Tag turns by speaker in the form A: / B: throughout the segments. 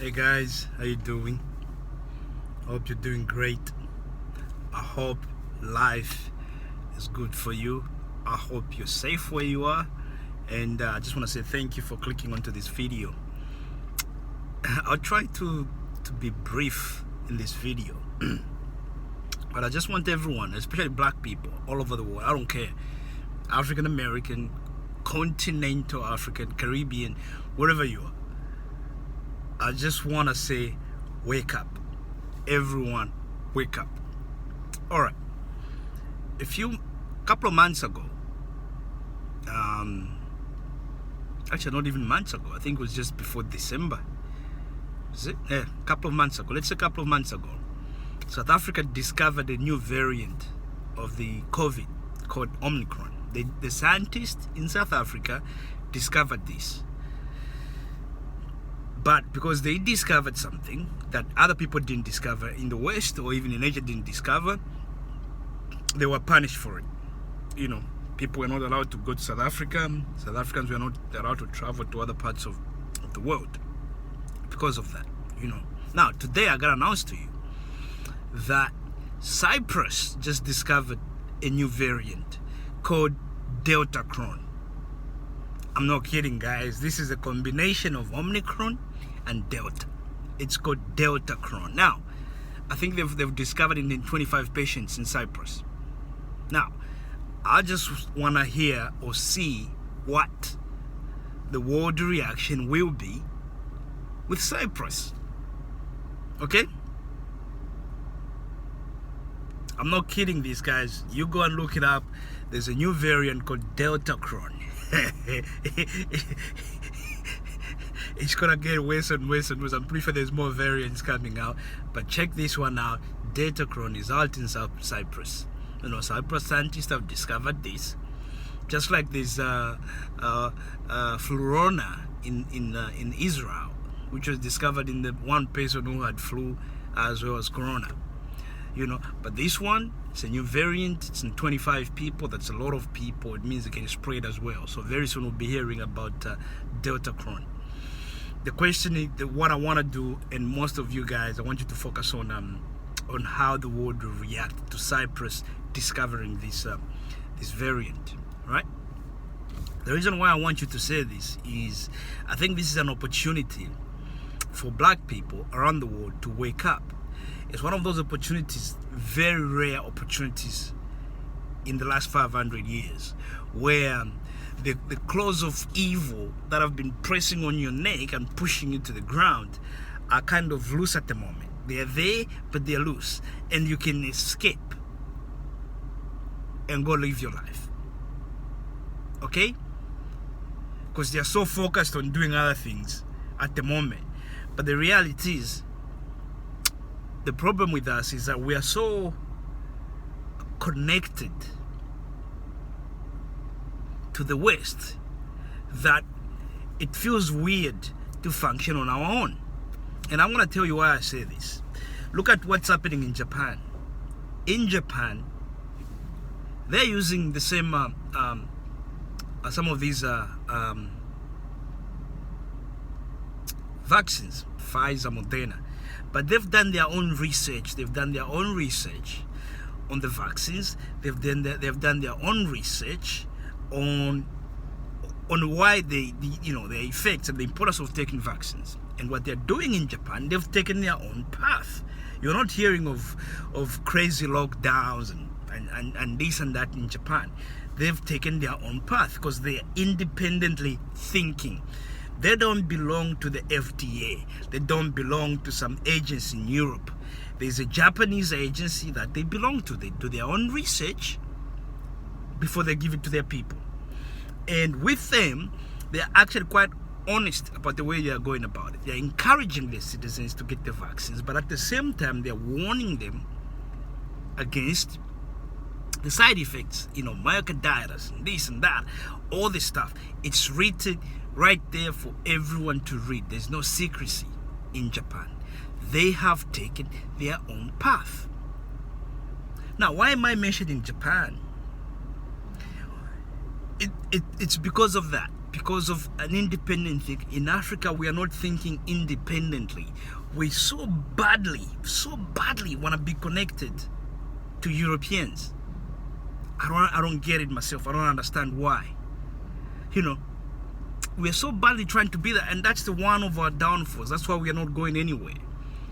A: Hey guys, how you doing? Hope you're doing great. I hope life is good for you. I hope you're safe where you are. And I just want to say thank you for clicking onto this video. I'll try to be brief in this video. But I just want everyone, especially black people all over the world, I don't care, African American, continental African, Caribbean, wherever you are, I just want to say, wake up. Everyone, wake up. All right. Couple of months ago, actually not even months ago, I think it was just before December. Is it? Yeah, a couple of months ago. Let's say a couple of months ago, South Africa discovered a new variant of the COVID called Omicron. The scientists in South Africa discovered this. But because they discovered something that other people didn't discover in the West or even in Asia didn't discover, they were punished for it. You know, people were not allowed to go to South Africa. South Africans were not allowed to travel to other parts of the world because of that, you know. Now, today I got to announce to you that Cyprus just discovered a new variant called Deltacron. I'm not kidding, guys. This is a combination of Omicron and Delta. It's called Deltacron. Now, I think they've discovered it in 25 patients in Cyprus. Now, I just want to hear or see what the world reaction will be with Cyprus. Okay? I'm not kidding these guys. You go and look it up. There's a new variant called Deltacron. It's gonna get worse and worse and worse. I'm pretty sure there's more variants coming out, but check this one out. Deltacron is out in Cyprus. You know, Cyprus scientists have discovered this, just like this flurona in Israel, which was discovered in the one person who had flu as well as corona. You know, but this one, it's a new variant. It's in 25 people. That's a lot of people. It means it can spread as well. So very soon we'll be hearing about Deltacron. The question is, what I want to do, and most of you guys, I want you to focus on how the world will react to Cyprus discovering this variant, right? The reason why I want you to say this is, I think this is an opportunity for black people around the world to wake up. It's one of those opportunities, very rare opportunities in the last 500 years, where the claws of evil that have been pressing on your neck and pushing you to the ground are kind of loose at the moment. They are there, but they're loose. And you can escape and go live your life. Okay? Because they are so focused on doing other things at the moment. But the reality is, the problem with us is that we are so connected to the West that it feels weird to function on our own. And I'm going to tell you why I say this. Look at what's happening in Japan. In Japan, they're using the same, some of these vaccines, Pfizer, Moderna. But they've done their own research. They've done their own research on the vaccines. They've done their own research on why the effects and the importance of taking vaccines. And what they're doing in Japan, they've taken their own path. You're not hearing of crazy lockdowns and this and that in Japan. They've taken their own path because they're independently thinking. They don't belong to the FDA. They don't belong to some agency in Europe. There's a Japanese agency that they belong to. They do their own research before they give it to their people. And with them, they're actually quite honest about the way they are going about it. They're encouraging their citizens to get the vaccines, but at the same time, they're warning them against the side effects, myocarditis and this and that, all this stuff. It's written right there for everyone to read. There's no secrecy in Japan. They have taken their own path. Now, why am I mentioning Japan? It's because of that. because of an independent thing. In Africa, we are not thinking independently. We so badly want to be connected to Europeans. I don't get it myself. I don't understand why. You know, we're so badly trying to be that, and that's the one of our downfalls. That's why we are not going anywhere.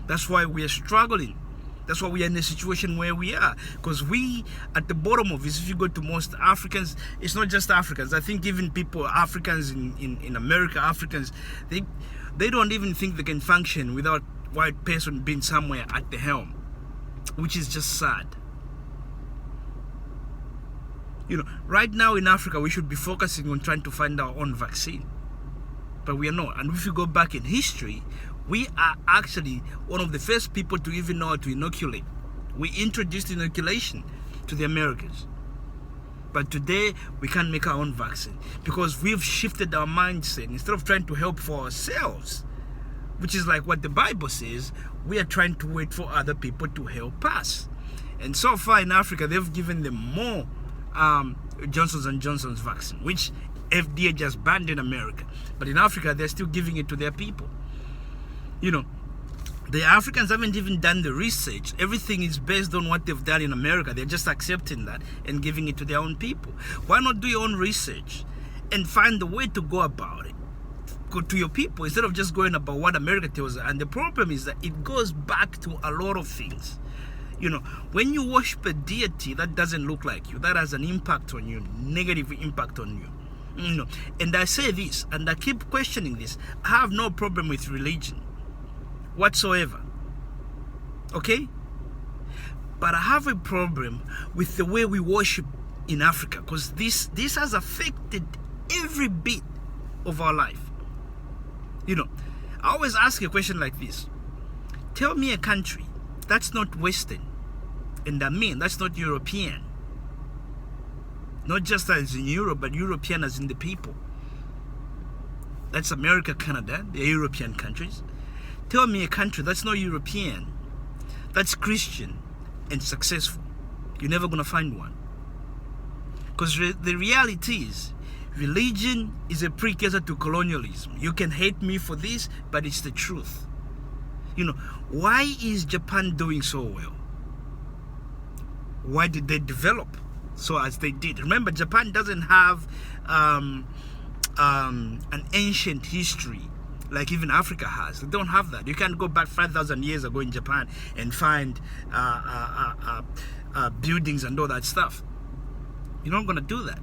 A: That's why we are struggling. That's why we are in the situation where we are. Because we, at the bottom of this, if you go to most Africans, it's not just Africans. I think even people, Africans in America, Africans, they don't even think they can function without white person being somewhere at the helm, which is just sad. You know, right now in Africa, we should be focusing on trying to find our own vaccine. But we are not. And if you go back in history, we are actually one of the first people to even know how to inoculate. We introduced inoculation to the Americans. But today, we can't make our own vaccine because we've shifted our mindset. Instead of trying to help for ourselves, which is like what the Bible says, we are trying to wait for other people to help us. And so far in Africa, they've given them more Johnson & Johnson's vaccine, which FDA just banned in America. But in Africa, they're still giving it to their people. You know, the Africans haven't even done the research. Everything is based on what they've done in America. They're just accepting that and giving it to their own people. Why not do your own research and find the way to go about it? Go to your people instead of just going about what America tells you. And the problem is that it goes back to a lot of things. You know, when you worship a deity that doesn't look like you, that has an impact on you, negative impact on you. You know, and I say this, and I keep questioning this. I have no problem with religion whatsoever. Okay? But I have a problem with the way we worship in Africa, because this has affected every bit of our life. You know, I always ask a question like this. Tell me a country that's not Western, and I mean that's not European. Not just as in Europe, but European as in the people. That's America, Canada, the European countries. Tell me a country that's not European, that's Christian and successful. You're never going to find one. Because the reality is, religion is a precursor to colonialism. You can hate me for this, but it's the truth. You know, why is Japan doing so well? Why did they develop so as they did? Remember, Japan doesn't have an ancient history like even Africa has. They don't have that. You can't go back 5,000 years ago in Japan and find buildings and all that stuff. You're not going to do that.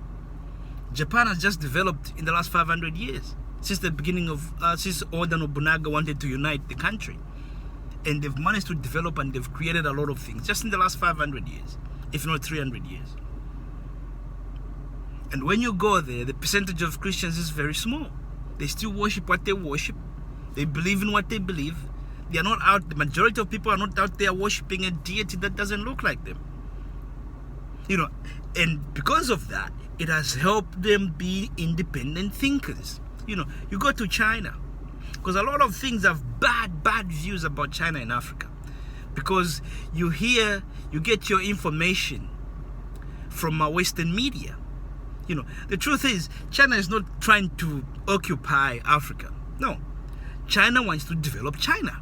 A: Japan has just developed in the last 500 years, since the beginning of, since Oda Nobunaga wanted to unite the country. And they've managed to develop and they've created a lot of things just in the last 500 years, if not 300 years. And when you go there, the percentage of Christians is very small. They still worship what they worship. They believe in what they believe. They are not out, the majority of people are not out there worshiping a deity that doesn't look like them. You know, and because of that, it has helped them be independent thinkers. You know, you go to China, because a lot of things have bad views about China in Africa. Because you get your information from Western media. You know, the truth is, China is not trying to occupy Africa. No. China wants to develop China.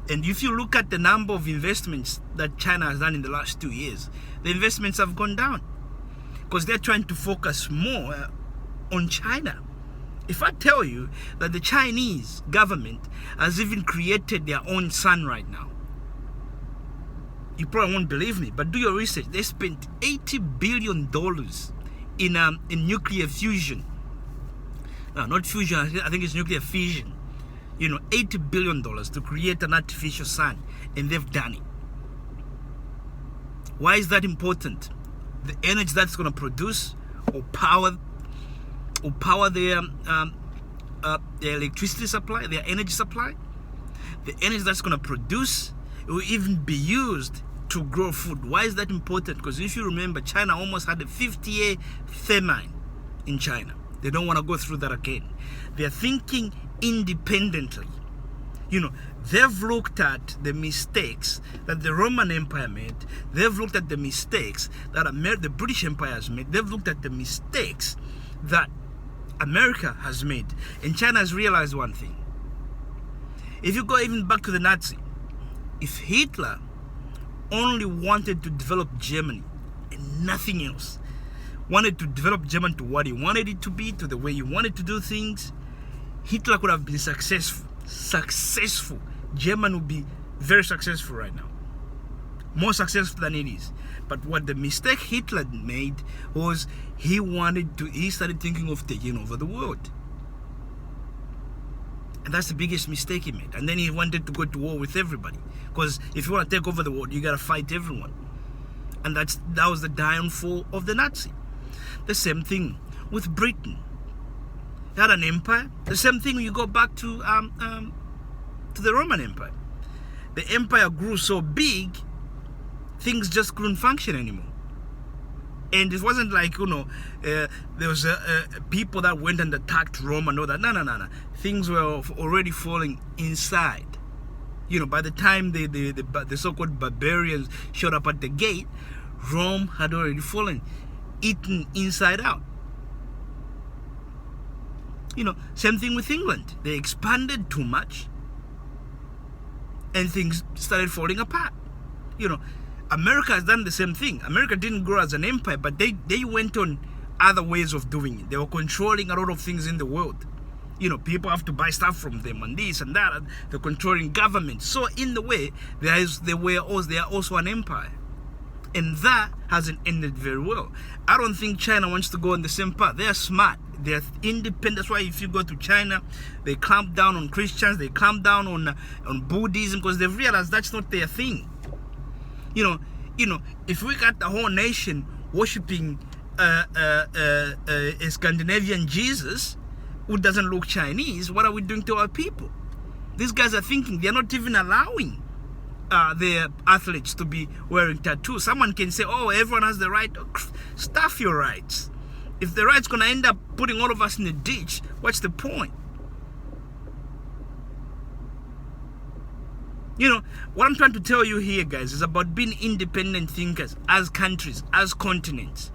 A: And if you look at the number of investments that China has done in the last 2 years, the investments have gone down. Because they're trying to focus more on China. If I tell you that the Chinese government has even created their own sun right now, you probably won't believe me, but do your research. They spent $80 billion in nuclear fusion. No, not fusion, I think it's nuclear fission. You know, $80 billion to create an artificial sun, and they've done it. Why is that important? The energy that's going to produce or power their electricity supply, their energy supply, the energy that's going to produce, it will even be used to grow food. Why is that important? Because if you remember, China almost had a 50-year famine in China. They don't want to go through that again. They're thinking independently. You know, they've looked at the mistakes that the Roman Empire made. They've looked at the mistakes that the British Empire has made. They've looked at the mistakes that America has made. And China has realized one thing. If you go even back to the Nazi, if Hitler only wanted to develop Germany and nothing else, wanted to develop Germany to what he wanted it to be, to the way he wanted to do things, Hitler could have been successful. Germany would be very successful right now. More successful than it is. But what the mistake Hitler made was he started thinking of taking over the world. And that's the biggest mistake he made. And then he wanted to go to war with everybody. Because if you want to take over the world, you got to fight everyone. And that was the downfall of the Nazi. The same thing with Britain. They had an empire. The same thing when you go back to the Roman Empire. The empire grew so big, things just couldn't function anymore. And it wasn't like, there was people that went and attacked Rome and all that. No. Things were already falling inside. By the time the so-called barbarians showed up at the gate, Rome had already fallen, eaten inside out. Same thing with England. They expanded too much, and things started falling apart. America has done the same thing. America didn't grow as an empire, but they went on other ways of doing it. Are controlling a lot of things in the world. People have to buy stuff from them and this and that. And they're controlling government. So in the way, they are also an empire. And that hasn't ended very well. I don't think China wants to go on the same path. They are smart. They're independent. That's why if you go to China, they clamp down on Christians. They clamp down on Buddhism because they've realized that's not their thing. If we got the whole nation worshipping a Scandinavian Jesus who doesn't look Chinese, what are we doing to our people? These guys are thinking they're not even allowing their athletes to be wearing tattoos. Someone can say, oh, everyone has the right. Stuff your rights. If the right's going to end up putting all of us in a ditch, what's the point? What I'm trying to tell you here, guys, is about being independent thinkers as countries, as continents.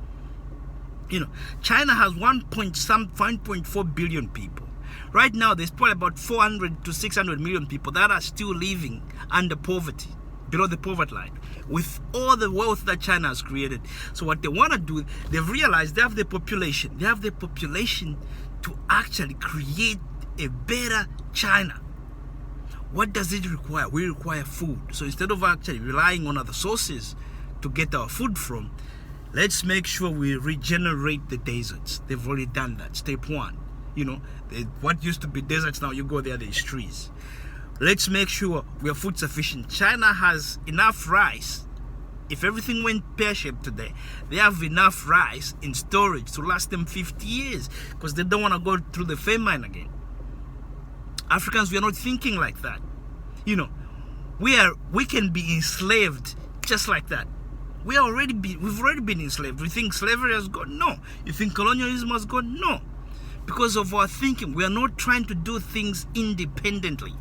A: China has 1.4 billion people. Right now, there's probably about 400 to 600 million people that are still living under poverty, below the poverty line, with all the wealth that China has created. So what they want to do, they've realized they have the population. They have the population to actually create a better China. What does it require? We require food. So instead of actually relying on other sources to get our food from, let's make sure we regenerate the deserts. They've already done that. Step one. What used to be deserts, now you go there, there's trees. Let's make sure we are food sufficient. China has enough rice. If everything went pear-shaped today, they have enough rice in storage to last them 50 years because they don't want to go through the famine again. Africans, we are not thinking like that. We can be enslaved just like that. We've already been enslaved. We think slavery has gone? No. You think colonialism has gone? No. Because of our thinking, we are not trying to do things independently.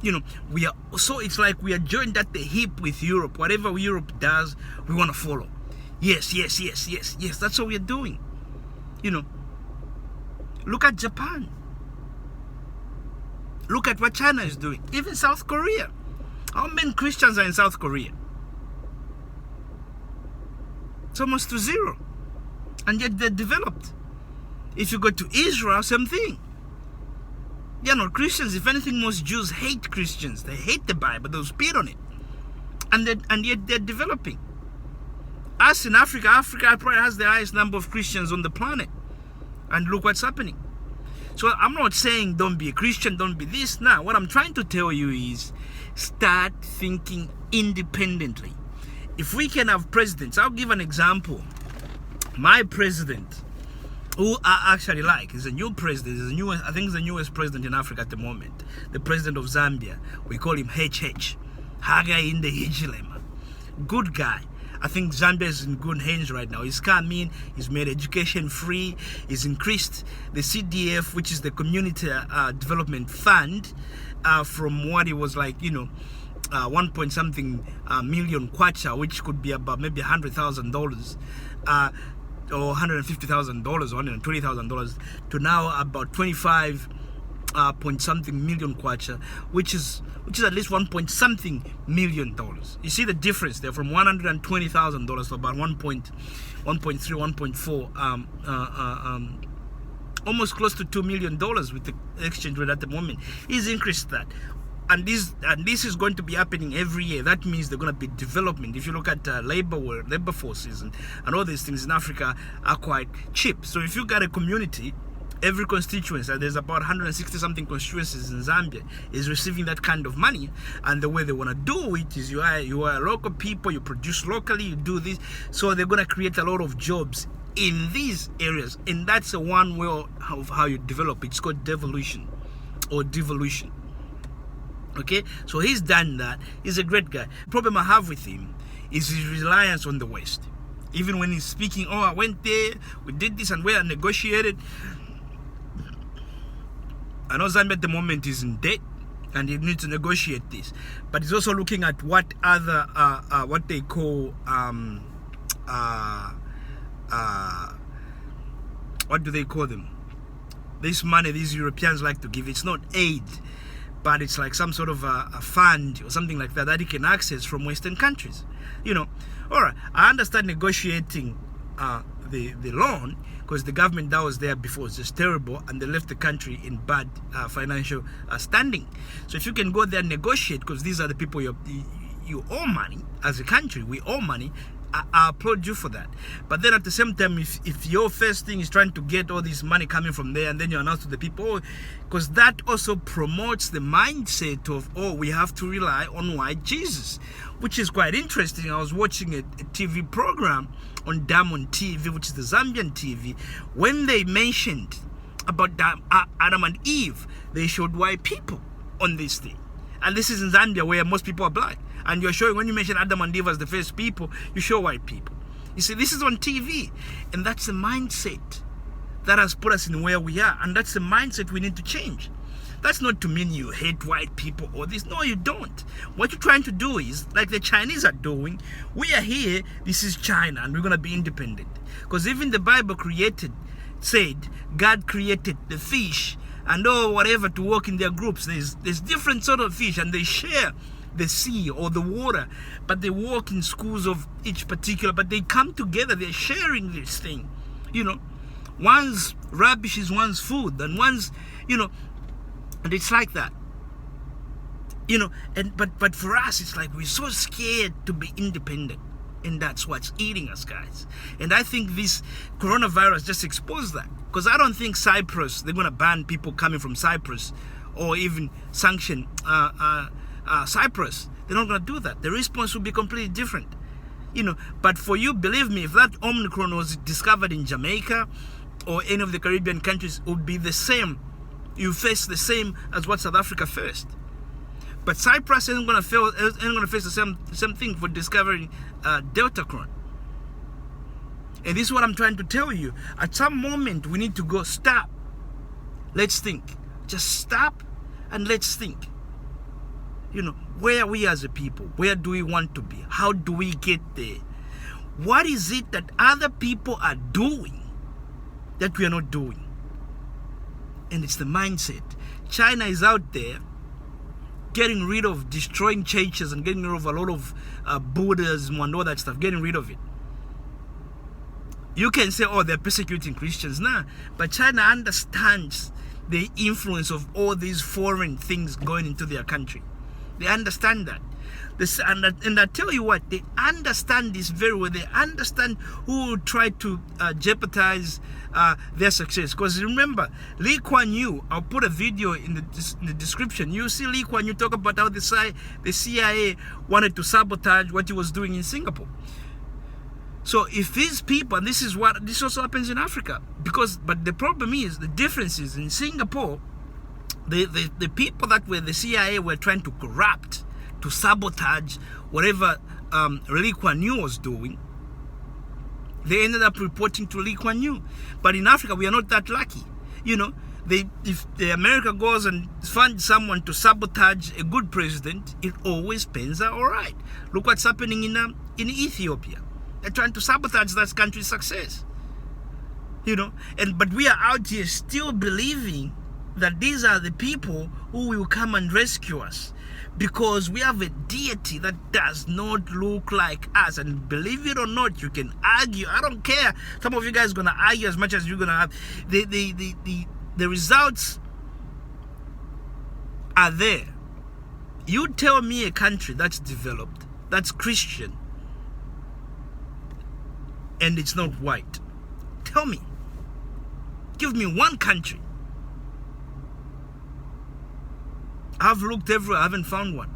A: It's like we are joined at the hip with Europe. Whatever Europe does, we want to follow. Yes. That's what we are doing. Look at Japan. Look at what China is doing. Even South Korea. How many Christians are in South Korea? It's almost to zero. And yet they're developed. If you go to Israel, same thing. They're not Christians. If anything, most Jews hate Christians. They hate the Bible. They'll spit on it. And yet they're developing. Us in Africa probably has the highest number of Christians on the planet. And look what's happening. So I'm not saying don't be a Christian, don't be this. Now, what I'm trying to tell you is start thinking independently. If we can have presidents, I'll give an example. My president, who I actually like, is a new president. I think he's the newest president in Africa at the moment. The president of Zambia. We call him HH. Haggai Inde Hichilema. Good guy. I think Zambia is in good hands right now. He's come in, he's made education free, he's increased the CDF, which is the Community Development Fund, from what it was like, 1 point something million kwacha, which could be about maybe $100,000. or $150,000 or $120,000 to now about 25 point something million kwacha, which is at least 1 point something million dollars. You see the difference there from $120,000 to about 1.3, 1.4, almost close to $2 million with the exchange rate at the moment. He's increased that. And this is going to be happening every year. That means they're going to be development. If you look at labor forces and all these things in Africa are quite cheap. So if you got a community, every constituency, there's about 160 something constituencies in Zambia, is receiving that kind of money. And the way they want to do it is you are local people, you produce locally, you do this. So they're going to create a lot of jobs in these areas. And that's the one way of how you develop. It's called devolution or devolution. Okay, so he's done that. He's a great guy. The problem I have with him is his reliance on the West. Even when he's speaking, oh, I went there, we did this and we negotiated. I know Zambia at the moment is in debt and he needs to negotiate this. But he's also looking at what other, what they call, what do they call them? This money these Europeans like to give, it's not aid, but it's like some sort of a fund or something like that he can access from Western countries. You know, all right, I understand negotiating the loan because the government that was there before was just terrible and they left the country in bad financial standing. So if you can go there and negotiate, because these are the people you owe money, as a country, we owe money, I applaud you for that. But then at the same time, if your first thing is trying to get all this money coming from there and then you announce to the people, because that also promotes the mindset of, oh, we have to rely on white Jesus, which is quite interesting. I was watching a TV program on Diamond TV, which is the Zambian TV, when they mentioned about Adam and Eve, they showed white people on this thing. And this is in Zambia where most people are black. And you're showing, when you mention Adam and Eve as the first people, you show white people. You see, this is on TV. And that's the mindset that has put us in where we are. And that's the mindset we need to change. That's not to mean you hate white people or this. No, you don't. What you're trying to do is, like the Chinese are doing, we are here, this is China, and we're going to be independent. Because even the Bible said, God created the fish and whatever to work in their groups. There's different sort of fish and they share the sea or the water, but they work in schools of each particular, but they come together, they're sharing this thing. You know, one's rubbish is one's food, and one's, you know, and it's like that. You know, and but for us, it's like we're so scared to be independent. And that's what's eating us, guys. And I think this coronavirus just exposed that. Because I don't think Cyprus, they're going to ban people coming from Cyprus or even sanction Cyprus. They're not going to do that. The response will be completely different. You know, but for you, believe me, if that Omicron was discovered in Jamaica or any of the Caribbean countries, it would be the same. You face the same as what South Africa faced. But Cyprus isn't going to face the same thing for discovering Deltacron. And this is what I'm trying to tell you. At some moment, we need to go, stop. Let's think. Just stop and let's think. You know, where are we as a people? Where do we want to be? How do we get there? What is it that other people are doing that we are not doing? And it's the mindset. China is out there getting rid of, destroying churches and getting rid of a lot of Buddhism and all that stuff, getting rid of it. You can say, oh, they're persecuting Christians. Nah, but China understands the influence of all these foreign things going into their country. They understand that. And I tell you what, they understand this very well. They understand who will try to jeopardize their success. Because remember, Lee Kuan Yew, I'll put a video in the description. You see Lee Kuan Yew talk about how the CIA wanted to sabotage what he was doing in Singapore. So if these people, and this also happens in Africa, but the problem is, the difference is in Singapore, the people that were the CIA were trying to corrupt, to sabotage whatever Lee Kuan Yew was doing. They ended up reporting to Lee Kuan Yew. But in Africa, we are not that lucky. You know, if the America goes and finds someone to sabotage a good president, it always pans out all right. Look what's happening in Ethiopia. They're trying to sabotage that country's success. But we are out here still believing that these are the people who will come and rescue us, because we have a deity that does not look like us. And believe it or not, you can argue. I don't care. Some of you guys are gonna argue as much as you're gonna have. The results are there. You tell me a country that's developed, that's Christian, and it's not white. Tell me. Give me one country. I've looked everywhere, I haven't found one.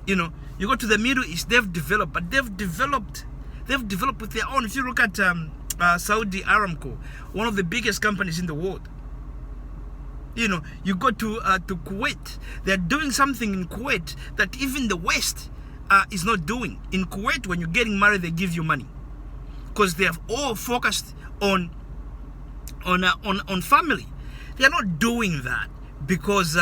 A: You go to the Middle East, they've developed, but they've developed with their own. If you look at Saudi Aramco, one of the biggest companies in the world. You go to Kuwait, they're doing something in Kuwait that even the West is not doing. In Kuwait, when you're getting married, they give you money, because they have all focused on family. They're not doing that because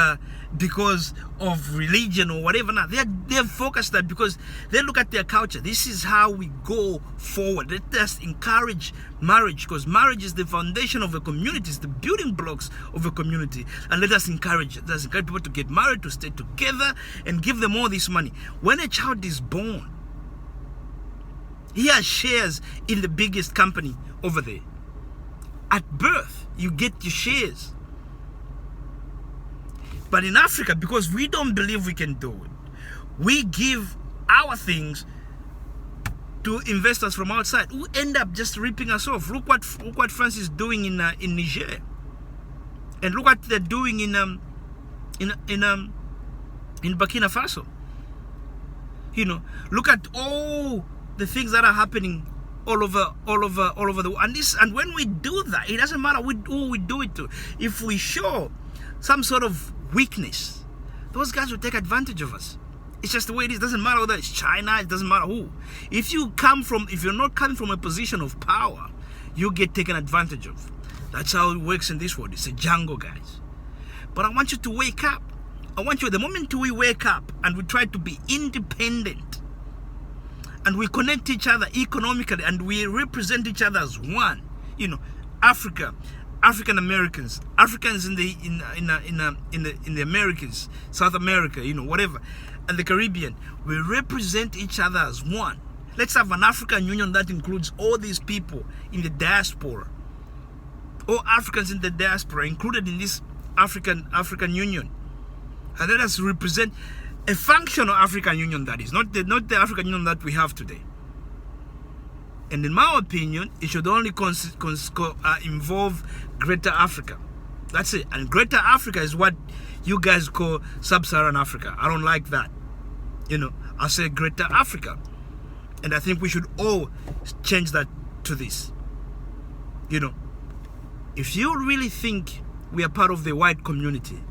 A: of religion or whatever. Now they're focused that because they look at their culture. This is how we go forward. Let us encourage marriage, because marriage is the foundation of a community, it's the building blocks of a community. And let us encourage it. Let us encourage people to get married, to stay together, and give them all this money. When a child is born, he has shares in the biggest company over there. At birth, you get your shares. But in Africa, because we don't believe we can do it, we give our things to investors from outside who end up just ripping us off. Look what France is doing in Niger, and look what they're doing in Burkina Faso. Look at all the things that are happening all over the world. And when we do that, it doesn't matter who we do it to. If we show some sort of weakness, those guys will take advantage of us. It's just the way it is. It doesn't matter whether it's China, it doesn't matter who. If you're not coming from a position of power, you get taken advantage of. That's how it works in this world. It's a jungle, guys. But I want you to wake up. The moment we wake up and we try to be independent, and we connect each other economically, and we represent each other as one, African Americans, Africans in the Americas, South America, whatever, and the Caribbean, we represent each other as one. Let's have an African Union that includes all these people in the diaspora, all Africans in the diaspora included in this African Union, and let us represent a functional African Union, that is not the African Union that we have today. And in my opinion, it should only involve Greater Africa. That's it. And Greater Africa is what you guys call Sub-Saharan Africa. I don't like that. I say Greater Africa. And I think we should all change that to this. If you really think we are part of the white community,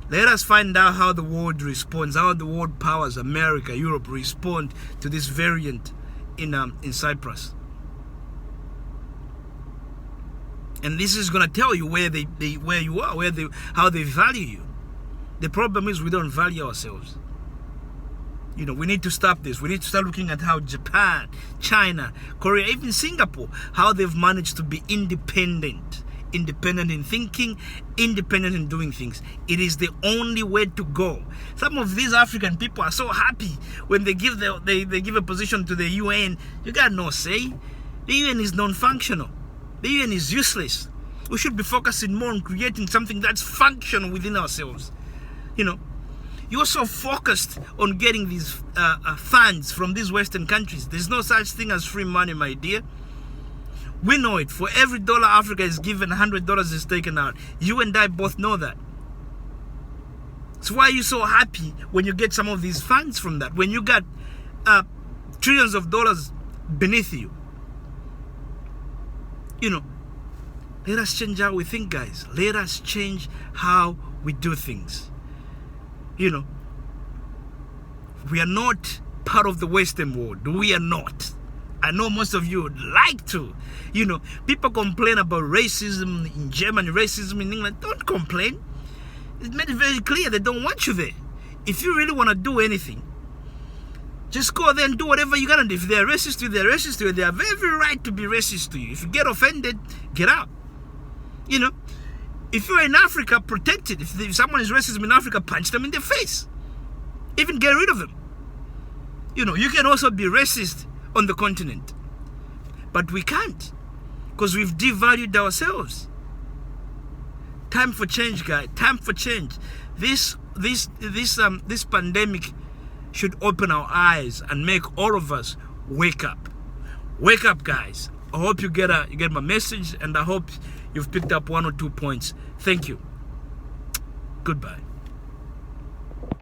A: let us find out how the world responds, how the world powers, America, Europe, respond to this variant in Cyprus. And this is going to tell you where you are, how they value you. The problem is we don't value ourselves. We need to stop this. We need to start looking at how Japan, China, Korea, even Singapore, how they've managed to be independent in thinking, independent in doing things. It is the only way to go. Some of these African people are so happy when they give they give a position to the UN. You got no say. The UN is non-functional. The UN is useless. We should be focusing more on creating something that's functional within ourselves. You're so focused on getting these funds from these Western countries. There's no such thing as free money, my dear. We know it. For every dollar Africa is given, $100 is taken out. You and I both know that. So why are you so happy when you get some of these funds from that? When you got trillions of dollars beneath you? Let us change how we think, guys. Let us change how we do things. We are not part of the Western world. We are not. I know most of you would like to. People complain about racism in Germany, racism in England. Don't complain. It's made it very clear they don't want you there. If you really want to do anything, Just go there and do whatever you gotta do. If they're racist to you, they're racist to you. They have every right to be racist to you. If you get offended, get out. You know, if you're in Africa, protect it. If someone is racist in Africa, punch them in the face. Even get rid of them. You know, you can also be racist on the continent. But we can't. Because we've devalued ourselves. Time for change, guys. Time for change. This pandemic should open our eyes and make all of us wake up. Wake up, guys. I hope you get my message, and I hope you've picked up 1 or 2 points. Thank you. Goodbye.